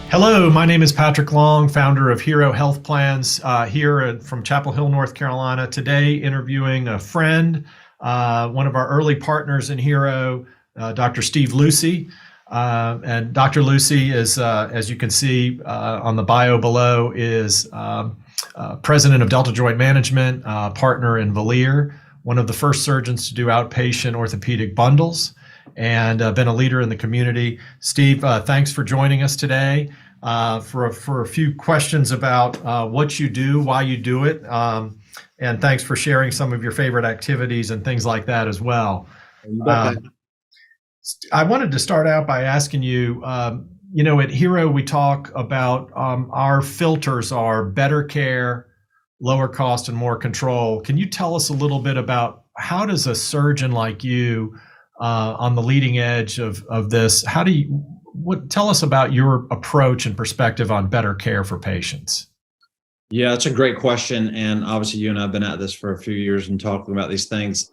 Hello, my name is Patrick Long, founder of Hero Health Plans, here from Chapel Hill, North Carolina. Today, interviewing a friend, one of our early partners in Hero, Dr. Steve Lucey. And Dr. Lucey is, as you can see on the bio below, is president of Delta Joint Management, partner in Valier, one of the first surgeons to do outpatient orthopedic bundles, and been a leader in the community. Steve, thanks for joining us today for a few questions about what you do, why you do it, and thanks for sharing some of your favorite activities and things like that as well. I wanted to start out by asking you, at Hero we talk about our filters are better care, lower cost, and more control. Can you tell us a little bit about how does a surgeon like you on the leading edge of this, tell us about your approach and perspective on better care for patients? Yeah, that's a great question. And obviously you and I have been at this for a few years and talking about these things.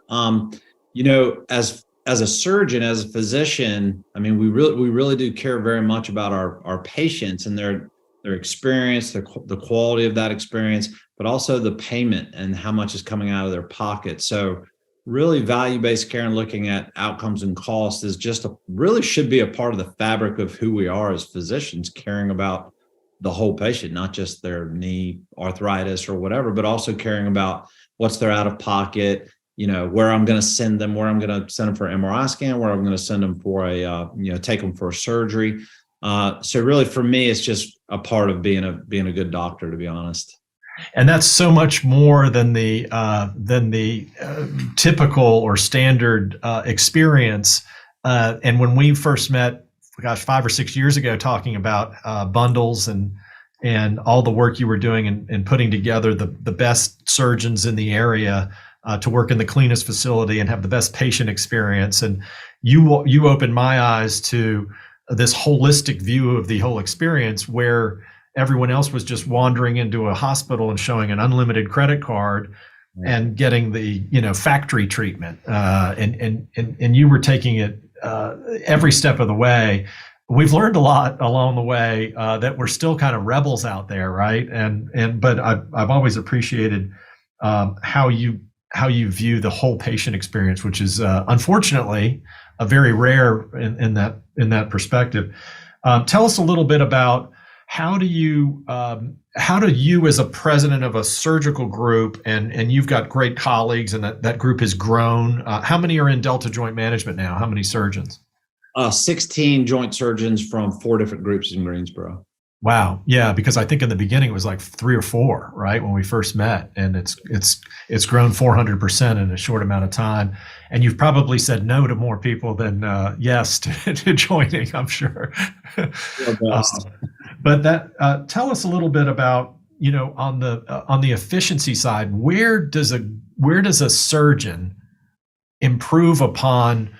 As a surgeon, as a physician, I mean, we really do care very much about our patients and their experience, the quality of that experience, but also the payment and how much is coming out of their pocket. So really value-based care and looking at outcomes and costs is really should be a part of the fabric of who we are as physicians, caring about the whole patient, not just their knee arthritis or whatever, but also caring about what's their out of pocket, where I'm going to send them, where I'm going to send them for an MRI scan, where I'm going to send them for take them for a surgery. So really for me, it's just a part of being a good doctor, to be honest. And that's so much more than the typical or standard experience. And when we first met, 5 or 6 years ago, talking about bundles and all the work you were doing in putting together the best surgeons in the area to work in the cleanest facility and have the best patient experience, and you opened my eyes to this holistic view of the whole experience, where everyone else was just wandering into a hospital and showing an unlimited credit card and getting the factory treatment, and you were taking it every step of the way. We've learned a lot along the way that we're still kind of rebels out there, right? But I've always appreciated how you view the whole patient experience, which is unfortunately a very rare in that perspective. Tell us a little bit about how do you as a president of a surgical group, and you've got great colleagues and that group has grown. How many are in Delta Joint Management now? How many surgeons? 16 joint surgeons from 4 different groups in Greensboro. Wow. Yeah, because I think in the beginning it was like 3 or 4, right, when we first met, and it's grown 400% in a short amount of time. And you've probably said no to more people than yes to joining, I'm sure. But tell us a little bit about on the efficiency side, where does a surgeon improve upon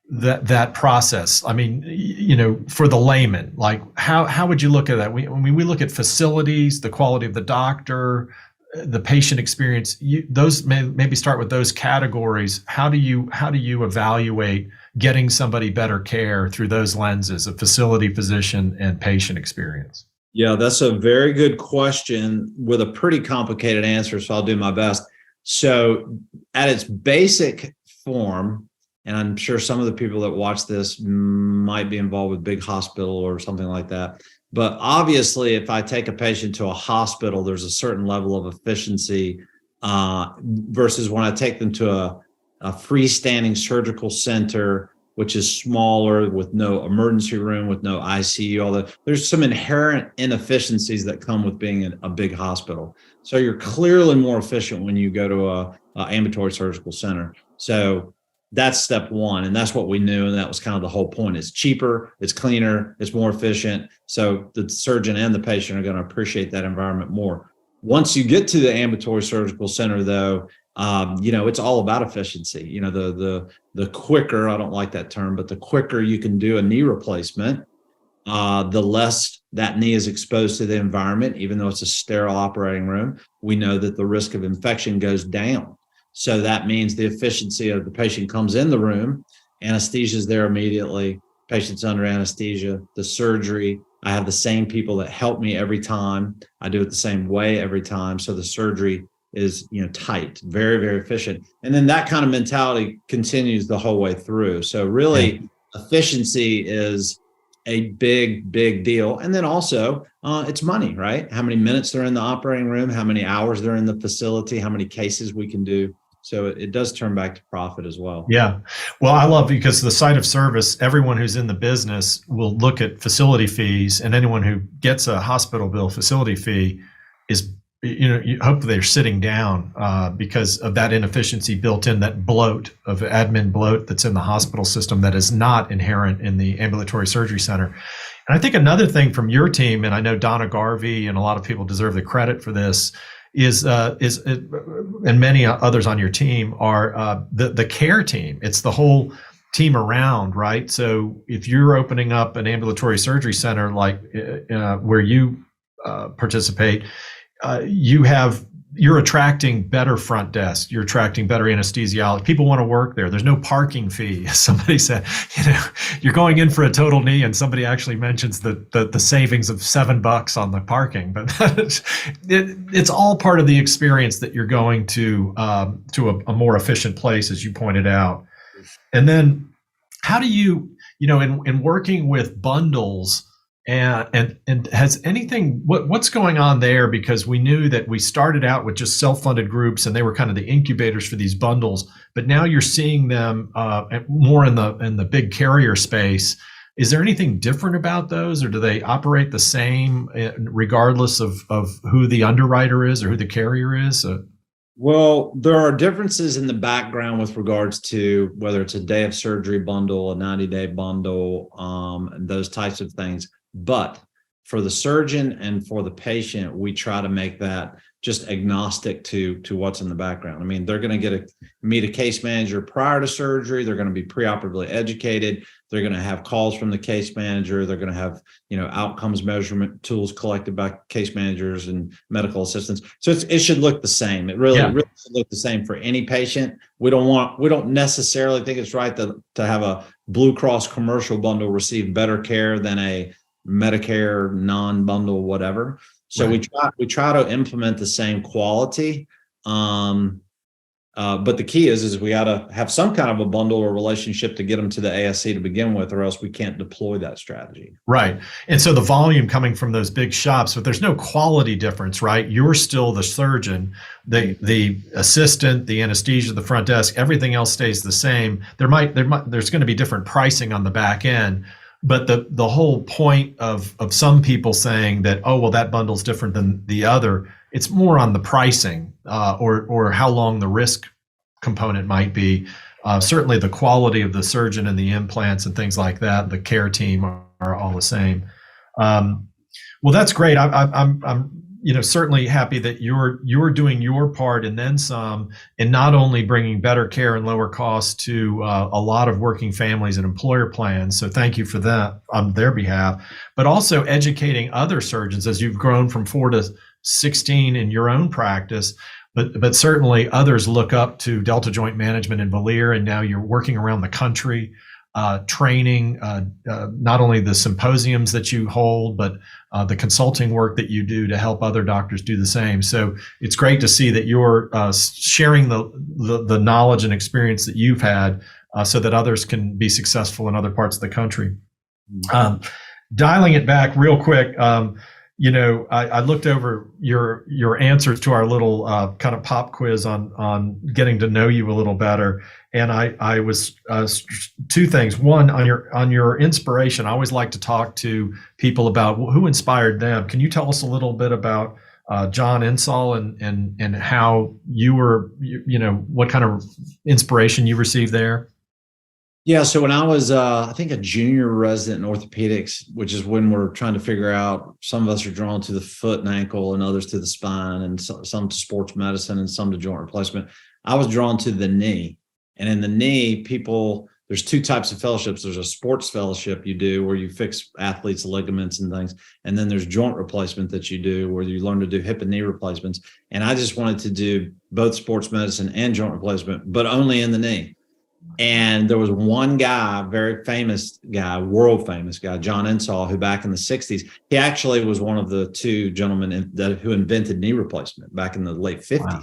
that process? I mean, for the layman, like how would you look at that? When we look at facilities, the quality of the doctor, the patient experience, those maybe start with those categories. How do you evaluate getting somebody better care through those lenses of facility, physician, and patient experience? Yeah, that's a very good question with a pretty complicated answer, so I'll do my best. So at its basic form, and I'm sure some of the people that watch this might be involved with big hospital or something like that. But obviously, if I take a patient to a hospital, there's a certain level of efficiency versus when I take them to a freestanding surgical center, which is smaller, with no emergency room, with no ICU, there's some inherent inefficiencies that come with being in a big hospital. So you're clearly more efficient when you go to a ambulatory surgical center. So that's step one. And that's what we knew. And that was kind of the whole point. It's cheaper, it's cleaner, it's more efficient. So the surgeon and the patient are going to appreciate that environment more. Once you get to the ambulatory surgical center, though, it's all about efficiency. The quicker, I don't like that term, but the quicker you can do a knee replacement, the less that knee is exposed to the environment. Even though it's a sterile operating room, we know that the risk of infection goes down. So that means the efficiency of the patient comes in the room, anesthesia is there immediately, patient's under anesthesia, the surgery, I have the same people that help me every time. I do it the same way every time. So the surgery is, tight, very, very efficient. And then that kind of mentality continues the whole way through. So really, efficiency is a big, big deal. And then also, it's money, right? How many minutes they're in the operating room, how many hours they're in the facility, how many cases we can do. So it does turn back to profit as well. Yeah. Well, I love because the site of service, everyone who's in the business will look at facility fees, and anyone who gets a hospital bill facility fee is, hopefully they're sitting down because of that inefficiency built in, that bloat of admin bloat that's in the hospital system that is not inherent in the ambulatory surgery center. And I think another thing from your team, and I know Donna Garvey and a lot of people deserve the credit for this, is and many others on your team are the care team. It's the whole team around, right? So if you're opening up an ambulatory surgery center like where you participate, you're attracting better front desk. You're attracting better anesthesiology. People want to work there. There's no parking fee. Somebody said, you're going in for a total knee, and somebody actually mentions the savings of $7 on the parking. But it's all part of the experience that you're going to a more efficient place, as you pointed out. And then, how do you, in working with bundles? And has anything, what's going on there? Because we knew that we started out with just self-funded groups, and they were kind of the incubators for these bundles. But now you're seeing them more in the big carrier space. Is there anything different about those, or do they operate the same regardless of who the underwriter is or who the carrier is? Well, there are differences in the background with regards to whether it's a day of surgery bundle, a 90-day bundle, and those types of things. But for the surgeon and for the patient, we try to make that just agnostic to what's in the background. I mean, they're going to meet a case manager prior to surgery. They're going to be preoperatively educated. They're going to have calls from the case manager. They're going to have, outcomes measurement tools collected by case managers and medical assistants. So it should look the same. It really should look the same for any patient. We don't necessarily think it's right to have a Blue Cross commercial bundle receive better care than a Medicare non-bundle, whatever. So right. we try to implement the same quality. But the key is we got to have some kind of a bundle or relationship to get them to the ASC to begin with, or else we can't deploy that strategy. Right. And so the volume coming from those big shops, but there's no quality difference, right? You're still the surgeon, the assistant, the anesthesia, the front desk, everything else stays the same. There's going to be different pricing on the back end. But the whole point of some people saying that, oh, well, that bundle's different than the other, it's more on the pricing or how long the risk component might be. Certainly the quality of the surgeon and the implants and things like that, the care team are all the same. Well, that's great. I'm certainly happy that you're doing your part and then some, in not only bringing better care and lower costs to a lot of working families and employer plans. So thank you for that on their behalf, but also educating other surgeons as you've grown from 4 to 16 in your own practice. But certainly others look up to Delta Joint Management and Valier, and now you're working around the country, training, not only the symposiums that you hold, but the consulting work that you do to help other doctors do the same. So it's great to see that you're sharing the knowledge and experience that you've had so that others can be successful in other parts of the country. Dialing it back real quick, I looked over your answers to our little kind of pop quiz on getting to know you a little better, and I was two things. One, on your inspiration, I always like to talk to people about who inspired them. Can you tell us a little bit about John Insull and how you were, what kind of inspiration you received there? Yeah. So when I was, I think a junior resident in orthopedics, which is when we're trying to figure out, some of us are drawn to the foot and ankle and others to the spine, and some to sports medicine and some to joint replacement. I was drawn to the knee. And in the knee, there's two types of fellowships. There's a sports fellowship you do where you fix athletes' ligaments and things. And then there's joint replacement that you do where you learn to do hip and knee replacements. And I just wanted to do both sports medicine and joint replacement, but only in the knee. And there was one guy, very famous guy, world famous guy, John Insall, who back in the 60s, he actually was one of the two gentlemen who invented knee replacement back in the late 50s. Wow.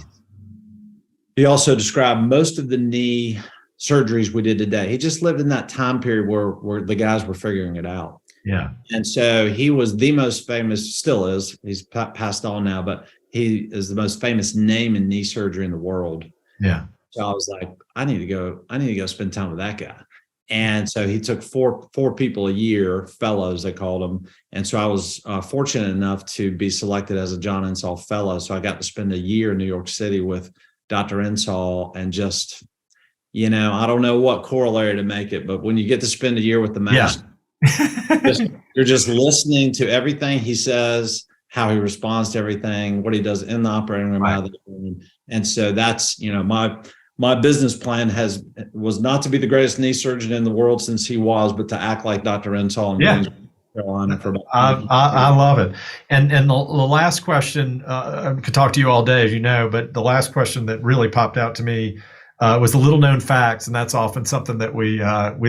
He also described most of the knee surgeries we did today. He just lived in that time period where the guys were figuring it out. Yeah. And so he was the most famous, still is, he's passed on now, but he is the most famous name in knee surgery in the world. Yeah. So I was like, I need to go spend time with that guy. And so he took four people a year, fellows, they called them. And so I was fortunate enough to be selected as a John Insall fellow. So I got to spend a year in New York City with Dr. Insall, and just, I don't know what corollary to make it, but when you get to spend a year with the master, you're just listening to everything he says, how he responds to everything, what he does in the operating room, out of the room. And so that's, my business plan was not to be the greatest knee surgeon in the world since he was, but to act like Dr. Insall. Yeah. I love it. And the last question, I could talk to you all day, as you know, but the last question that really popped out to me was the little known facts, and that's often something that we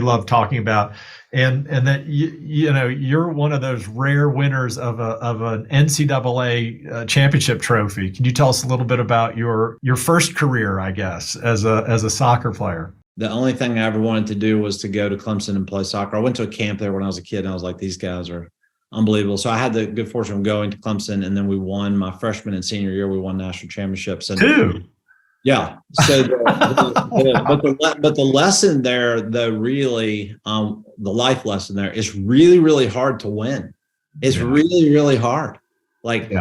love talking about. And that you're one of those rare winners of an NCAA championship trophy. Can you tell us a little bit about your first career, I guess, as a soccer player? The only thing I ever wanted to do was to go to Clemson and play soccer. I went to a camp there when I was a kid, and I was like, these guys are unbelievable. So I had the good fortune of going to Clemson, and then we won my freshman and senior year. We won national championships. And two. Yeah. So, but the lesson there, though, really, the life lesson there is really, really hard to win. It's really, really hard. Like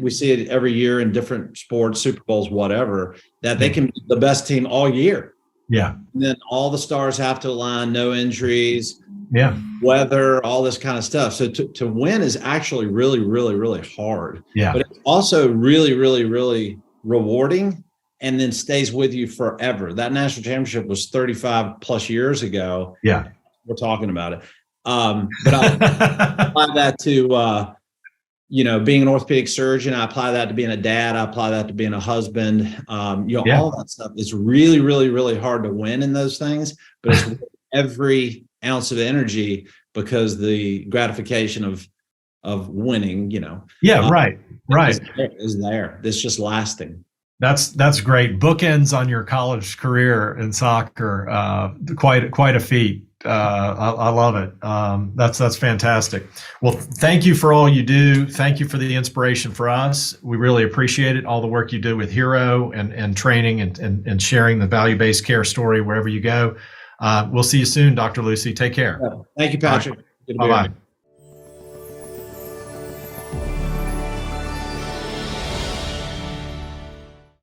we see it every year in different sports, Super Bowls, whatever, that they can be the best team all year. Yeah. And then all the stars have to align, no injuries. Yeah. Weather, all this kind of stuff. So to win is actually really, really, really hard. Yeah. But it's also really, really, really rewarding, and then stays with you forever. That national championship was 35 plus years ago. Yeah. We're talking about it. But I apply that to, being an orthopedic surgeon. I apply that to being a dad. I apply that to being a husband. All that stuff is really, really, really hard to win in those things, but it's worth every ounce of energy, because the gratification of winning, right. is there. It's just lasting. That's great. Bookends on your college career in soccer. Quite a feat. I love it. That's fantastic. Well, thank you for all you do. Thank you for the inspiration for us. We really appreciate it. All the work you do with Hero and training and sharing the value-based care story wherever you go. We'll see you soon, Dr. Lucey. Take care. Thank you, Patrick. Bye-bye.